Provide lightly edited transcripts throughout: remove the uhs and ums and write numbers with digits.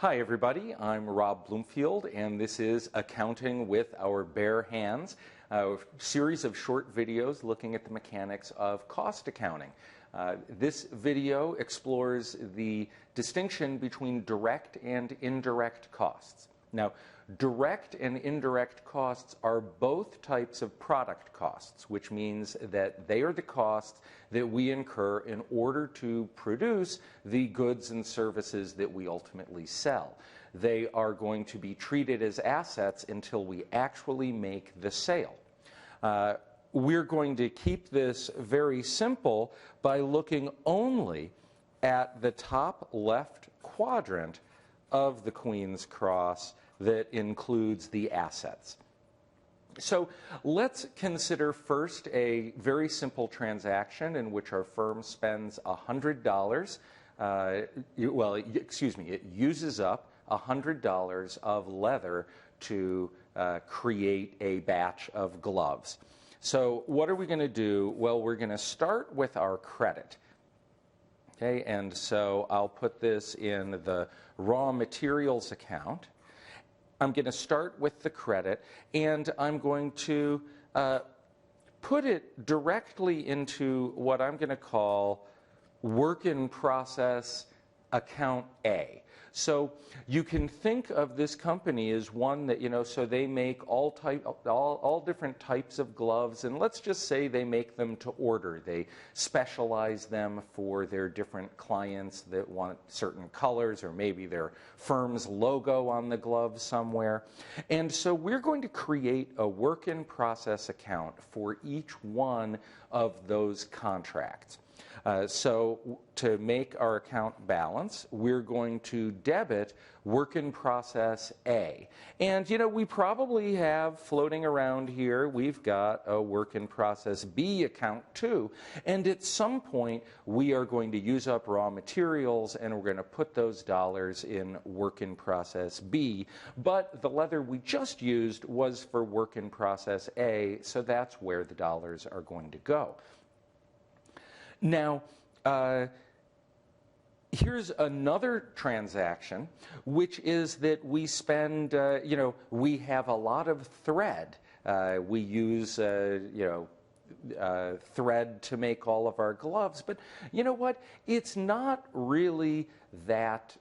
Hi everybody, I'm Rob Bloomfield and this is Accounting with Our Bare Hands, a series of short videos looking at the mechanics of cost accounting. This video explores the distinction between direct and indirect costs. Now, direct and indirect costs are both types of product costs, which means that they are the costs that we incur in order to produce the goods and services that we ultimately sell. They are going to be treated as assets until we actually make the sale. We're going to keep this very simple by looking only at the top left quadrant of the Queen's Cross that includes the assets. So let's consider first a very simple transaction in which our firm spends $100. It uses up $100 of leather to create a batch of gloves. So what are we going to do? Well, we're going to start with our credit. Okay, and so I'll put this in the raw materials account. I'm going to start with the credit, and I'm going to put it directly into what I'm going to call work in process account A. So you can think of this company as one that, so they make all different types of gloves, and let's just say they make them to order. They specialize them for their different clients that want certain colors, or maybe their firm's logo on the glove somewhere. And so we're going to create a work in process account for each one of those contracts. So to make our account balance, we're going to debit work in process A. And, we probably have floating around here, we've got a work in process B account too. And at some point, we are going to use up raw materials and we're going to put those dollars in work in process B. But the leather we just used was for work in process A, so that's where the dollars are going to go. Now, here's another transaction, which is that we spend, we have a lot of thread. We use, thread to make all of our gloves. But you know what? It's not really that,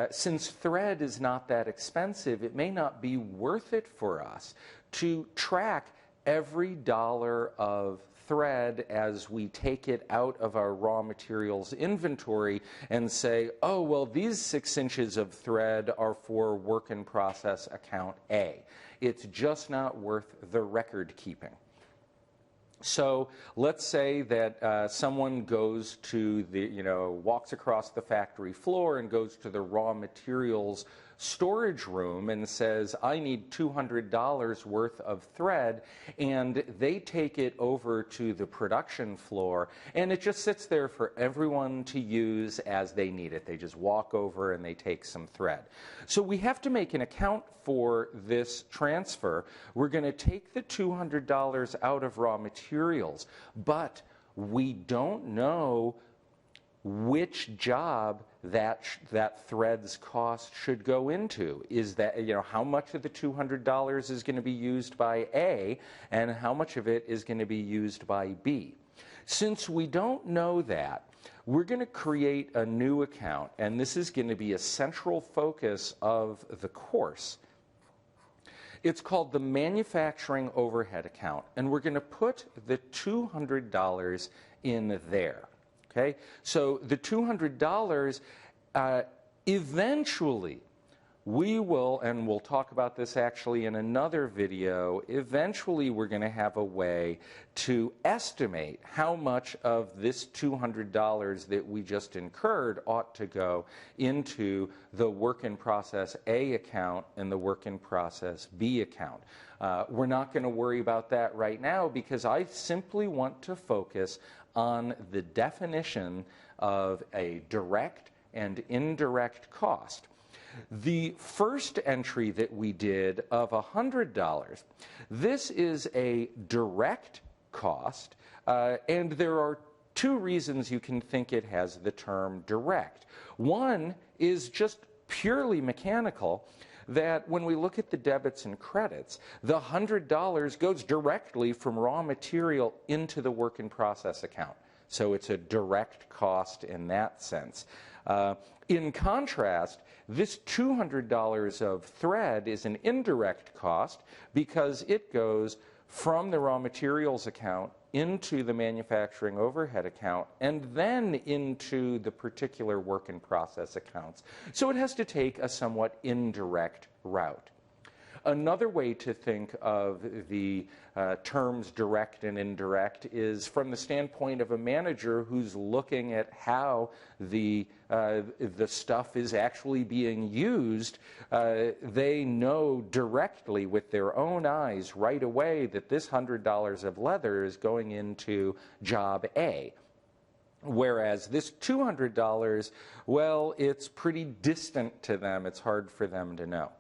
since thread is not that expensive, it may not be worth it for us to track every dollar of thread as we take it out of our raw materials inventory and say, oh, well, these 6 inches of thread are for work in process account A. It's just not worth the record keeping. So let's say that someone goes to the, walks across the factory floor and goes to the raw materials storage room and says, I need $200 worth of thread, and they take it over to the production floor, and it just sits there for everyone to use as they need it. They just walk over and they take some thread. So we have to make an account for this transfer. We're going to take the $200 out of raw materials, but we don't know which job that thread's cost should go into. Is that, how much of the $200 is going to be used by A and how much of it is going to be used by B? Since we don't know that, we're going to create a new account, and this is going to be a central focus of the course. It's called the manufacturing overhead account, and we're going to put the $200 in there. Okay, so the $200, eventually we will, and we'll talk about this actually in another video, eventually we're going to have a way to estimate how much of this $200 that we just incurred ought to go into the work in process A account and the work in process B account. We're not going to worry about that right now because I simply want to focus on the definition of a direct and indirect cost. The first entry that we did of $100, this is a direct cost, and there are two reasons you can think it has the term direct. One is just purely mechanical, that when we look at the debits and credits, the $100 goes directly from raw material into the work in process account. So it's a direct cost in that sense. In contrast, this $200 of thread is an indirect cost because it goes from the raw materials account into the manufacturing overhead account and then into the particular work in process accounts. So it has to take a somewhat indirect route. Another way to think of the terms direct and indirect is from the standpoint of a manager who's looking at how the stuff is actually being used. They know directly with their own eyes right away that this $100 of leather is going into job A. Whereas this $200, well, it's pretty distant to them. It's hard for them to know.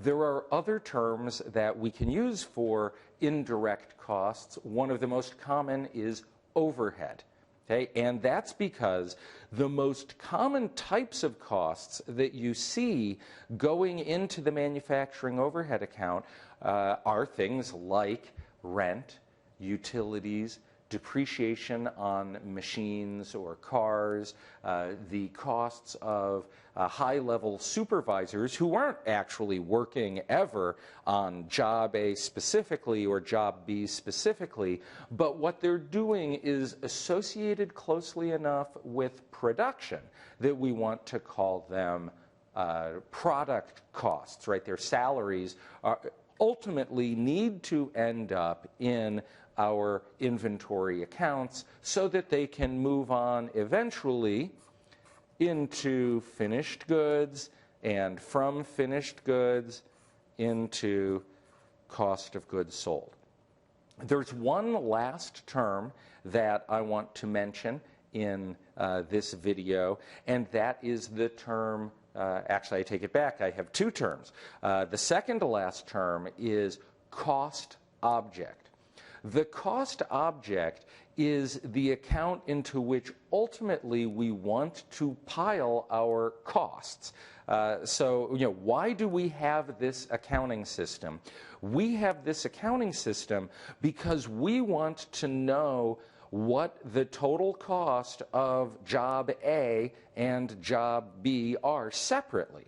There are other terms that we can use for indirect costs. One of the most common is overhead. Okay? And that's because the most common types of costs that you see going into the manufacturing overhead account are things like rent, utilities, depreciation on machines or cars, the costs of high-level supervisors who aren't actually working ever on job A specifically or job B specifically, but what they're doing is associated closely enough with production that we want to call them product costs, right? Their salaries ultimately need to end up in our inventory accounts so that they can move on eventually into finished goods and from finished goods into cost of goods sold. There's one last term that I want to mention in this video, and that is the term, actually I take it back, I have two terms. The second to last term is cost object. The cost object is the account into which ultimately we want to pile our costs. So, why do we have this accounting system? We have this accounting system because we want to know what the total cost of job A and job B are separately.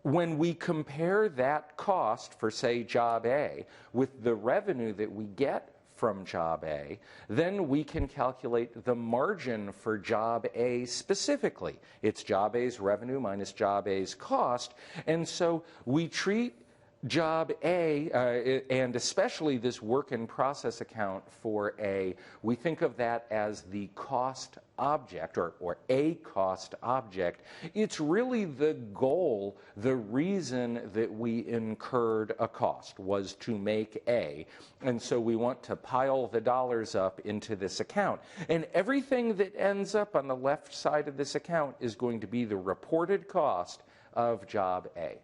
When we compare that cost for, say, job A with the revenue that we get from job A, then we can calculate the margin for job A specifically. It's job A's revenue minus job A's cost, and so we treat job A, and especially this work in process account for A, we think of that as the cost object or a cost object. It's really the goal, the reason that we incurred a cost was to make A. And so we want to pile the dollars up into this account. And everything that ends up on the left side of this account is going to be the reported cost of job A.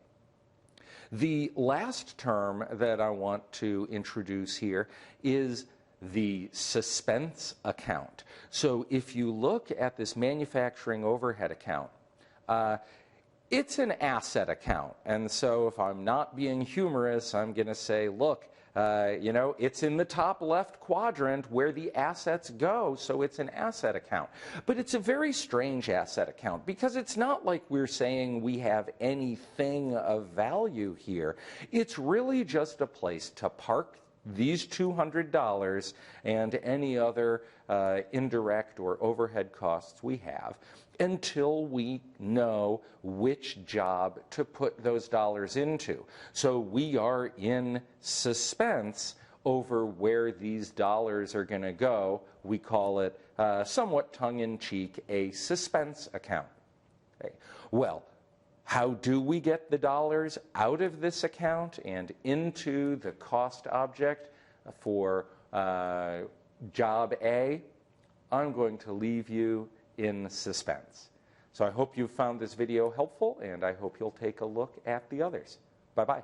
The last term that I want to introduce here is the suspense account. So if you look at this manufacturing overhead account, it's an asset account. And so if I'm not being humorous, I'm going to say, look, it's in the top left quadrant where the assets go, so it's an asset account. But it's a very strange asset account because it's not like we're saying we have anything of value here. It's really just a place to park these $200 and any other indirect or overhead costs we have until we know which job to put those dollars into. So we are in suspense over where these dollars are going to go. We call it, somewhat tongue-in-cheek, a suspense account. Okay. Well, how do we get the dollars out of this account and into the cost object for job A? I'm going to leave you in suspense. So I hope you found this video helpful, and I hope you'll take a look at the others. Bye-bye.